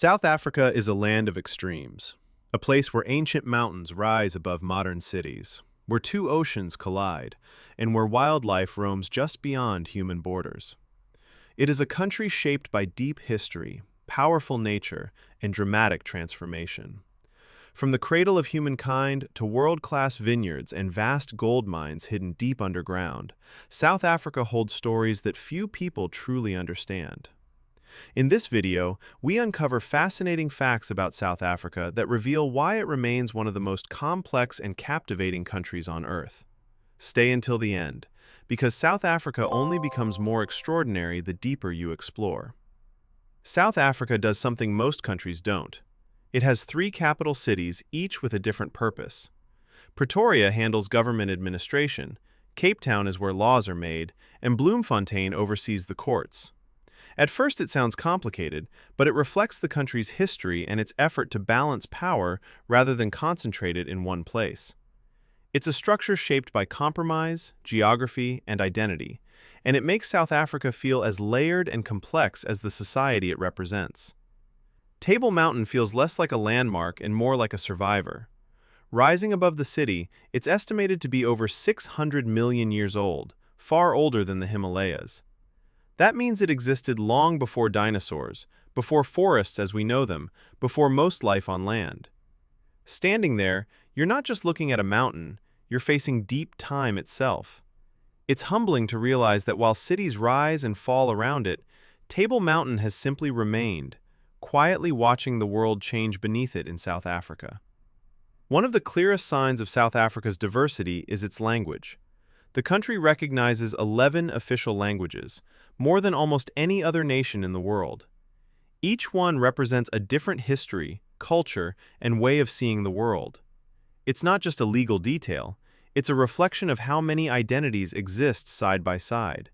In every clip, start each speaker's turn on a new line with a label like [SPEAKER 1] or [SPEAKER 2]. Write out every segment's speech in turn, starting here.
[SPEAKER 1] South Africa is a land of extremes, a place where ancient mountains rise above modern cities, where two oceans collide, and where wildlife roams just beyond human borders. It is a country shaped by deep history, powerful nature, and dramatic transformation. From the cradle of humankind to world-class vineyards and vast gold mines hidden deep underground, South Africa holds stories that few people truly understand. In this video, we uncover fascinating facts about South Africa that reveal why it remains one of the most complex and captivating countries on Earth. Stay until the end, because South Africa only becomes more extraordinary the deeper you explore. South Africa does something most countries don't. It has three capital cities, each with a different purpose. Pretoria handles government administration, Cape Town is where laws are made, and Bloemfontein oversees the courts. At first it sounds complicated, but it reflects the country's history and its effort to balance power rather than concentrate it in one place. It's a structure shaped by compromise, geography, and identity, and it makes South Africa feel as layered and complex as the society it represents. Table Mountain feels less like a landmark and more like a survivor. Rising above the city, it's estimated to be over 600 million years old, far older than the Himalayas. That means it existed long before dinosaurs, before forests as we know them, before most life on land. Standing there, you're not just looking at a mountain, you're facing deep time itself. It's humbling to realize that while cities rise and fall around it, Table Mountain has simply remained, quietly watching the world change beneath it in South Africa. One of the clearest signs of South Africa's diversity is its language. The country recognizes 11 official languages, more than almost any other nation in the world. Each one represents a different history, culture, and way of seeing the world. It's not just a legal detail, it's a reflection of how many identities exist side by side.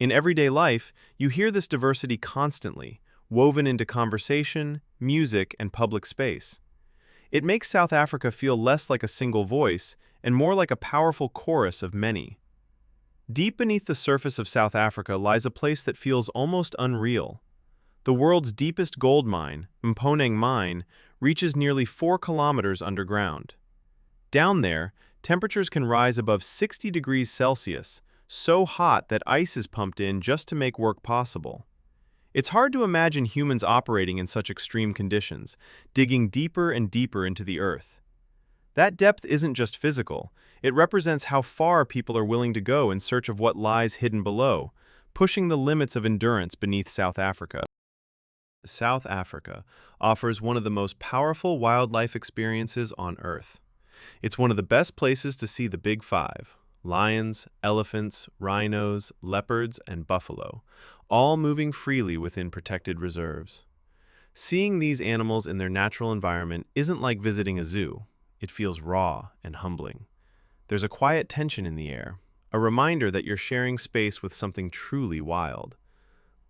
[SPEAKER 1] In everyday life, you hear this diversity constantly, woven into conversation, music, and public space. It makes South Africa feel less like a single voice and more like a powerful chorus of many. Deep beneath the surface of South Africa lies a place that feels almost unreal. The world's deepest gold mine, Mponeng Mine, reaches nearly 4 kilometers underground. Down there, temperatures can rise above 60 degrees Celsius, so hot that ice is pumped in just to make work possible. It's hard to imagine humans operating in such extreme conditions, digging deeper and deeper into the earth. That depth isn't just physical, it represents how far people are willing to go in search of what lies hidden below, pushing the limits of endurance beneath South Africa. South Africa offers one of the most powerful wildlife experiences on Earth. It's one of the best places to see the Big Five: lions, elephants, rhinos, leopards, and buffalo, all moving freely within protected reserves. Seeing these animals in their natural environment isn't like visiting a zoo. It feels raw and humbling. There's a quiet tension in the air, a reminder that you're sharing space with something truly wild.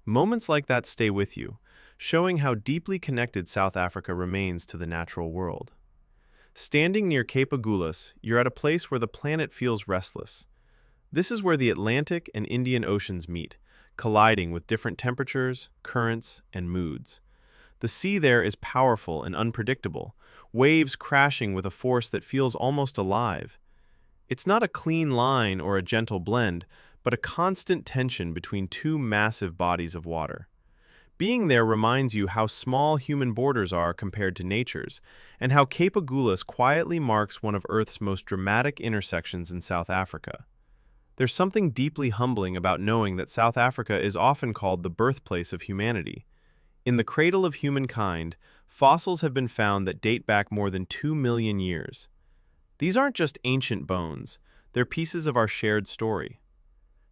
[SPEAKER 1] Moments like that stay with you, showing how deeply connected South Africa remains to the natural world. Standing near Cape Agulhas, you're at a place where the planet feels restless. This is where the Atlantic and Indian Oceans meet, colliding with different temperatures, currents, and moods. The sea there is powerful and unpredictable, waves crashing with a force that feels almost alive. It's not a clean line or a gentle blend, but a constant tension between two massive bodies of water. Being there reminds you how small human borders are compared to nature's, and how Cape Agulhas quietly marks one of Earth's most dramatic intersections in South Africa. There's something deeply humbling about knowing that South Africa is often called the birthplace of humanity. In the cradle of humankind, fossils have been found that date back more than 2 million years. These aren't just ancient bones, they're pieces of our shared story.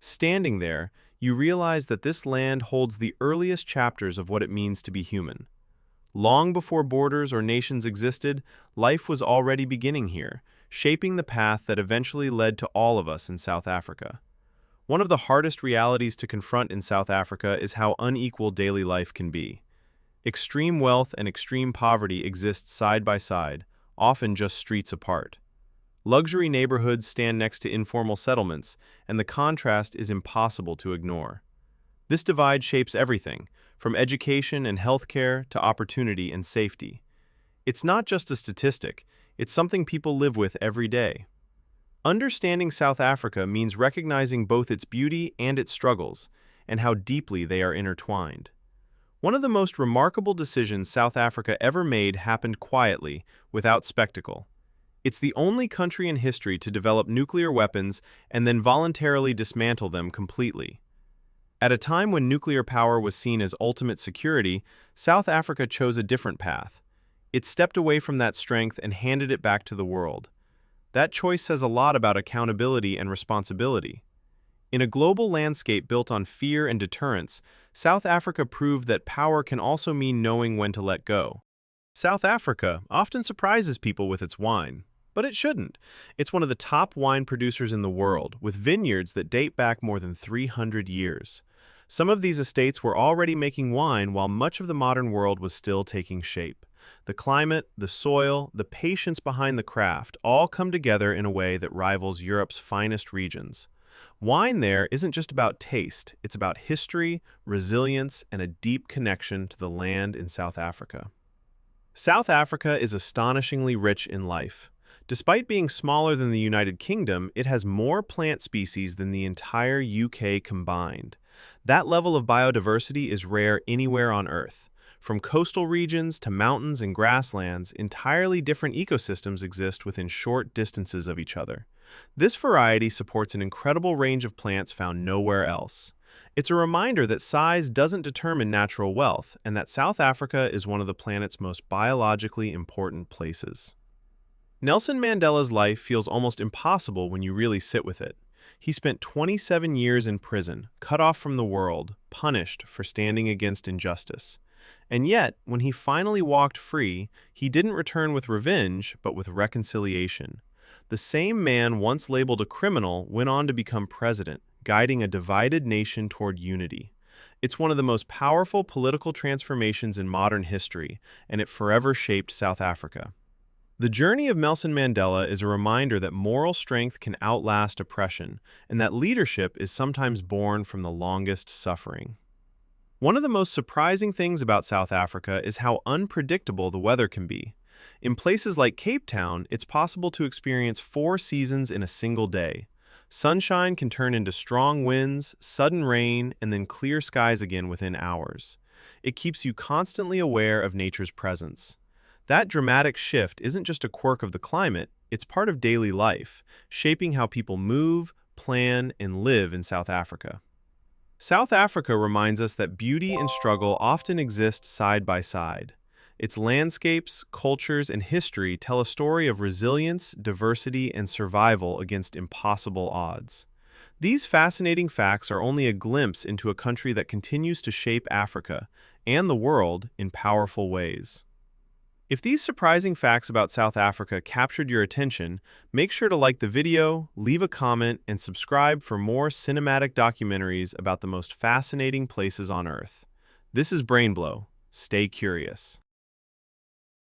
[SPEAKER 1] Standing there, you realize that this land holds the earliest chapters of what it means to be human. Long before borders or nations existed, life was already beginning here, shaping the path that eventually led to all of us in South Africa. One of the hardest realities to confront in South Africa is how unequal daily life can be. Extreme wealth and extreme poverty exist side by side, often just streets apart. Luxury neighborhoods stand next to informal settlements, and the contrast is impossible to ignore. This divide shapes everything, from education and healthcare to opportunity and safety. It's not just a statistic, it's something people live with every day. Understanding South Africa means recognizing both its beauty and its struggles, and how deeply they are intertwined. One of the most remarkable decisions South Africa ever made happened quietly, without spectacle. It's the only country in history to develop nuclear weapons and then voluntarily dismantle them completely. At a time when nuclear power was seen as ultimate security, South Africa chose a different path. It stepped away from that strength and handed it back to the world. That choice says a lot about accountability and responsibility. In a global landscape built on fear and deterrence, South Africa proved that power can also mean knowing when to let go. South Africa often surprises people with its wine, but it shouldn't. It's one of the top wine producers in the world, with vineyards that date back more than 300 years. Some of these estates were already making wine while much of the modern world was still taking shape. The climate, the soil, the patience behind the craft all come together in a way that rivals Europe's finest regions. Wine there isn't just about taste, it's about history, resilience, and a deep connection to the land in South Africa. South Africa is astonishingly rich in life. Despite being smaller than the United Kingdom, it has more plant species than the entire UK combined. That level of biodiversity is rare anywhere on Earth. From coastal regions to mountains and grasslands, entirely different ecosystems exist within short distances of each other. This variety supports an incredible range of plants found nowhere else. It's a reminder that size doesn't determine natural wealth, and that South Africa is one of the planet's most biologically important places. Nelson Mandela's life feels almost impossible when you really sit with it. He spent 27 years in prison, cut off from the world, punished for standing against injustice. And yet, when he finally walked free, he didn't return with revenge, but with reconciliation. The same man once labeled a criminal went on to become president, guiding a divided nation toward unity. It's one of the most powerful political transformations in modern history, and it forever shaped South Africa. The journey of Nelson Mandela is a reminder that moral strength can outlast oppression, and that leadership is sometimes born from the longest suffering. One of the most surprising things about South Africa is how unpredictable the weather can be. In places like Cape Town, it's possible to experience 4 seasons in a single day. Sunshine can turn into strong winds, sudden rain, and then clear skies again within hours. It keeps you constantly aware of nature's presence. That dramatic shift isn't just a quirk of the climate, it's part of daily life, shaping how people move, plan, and live in South Africa. South Africa reminds us that beauty and struggle often exist side by side. Its landscapes, cultures, and history tell a story of resilience, diversity, and survival against impossible odds. These fascinating facts are only a glimpse into a country that continues to shape Africa and the world in powerful ways. If these surprising facts about South Africa captured your attention, make sure to like the video, leave a comment, and subscribe for more cinematic documentaries about the most fascinating places on Earth. This is Brainblow. Stay curious.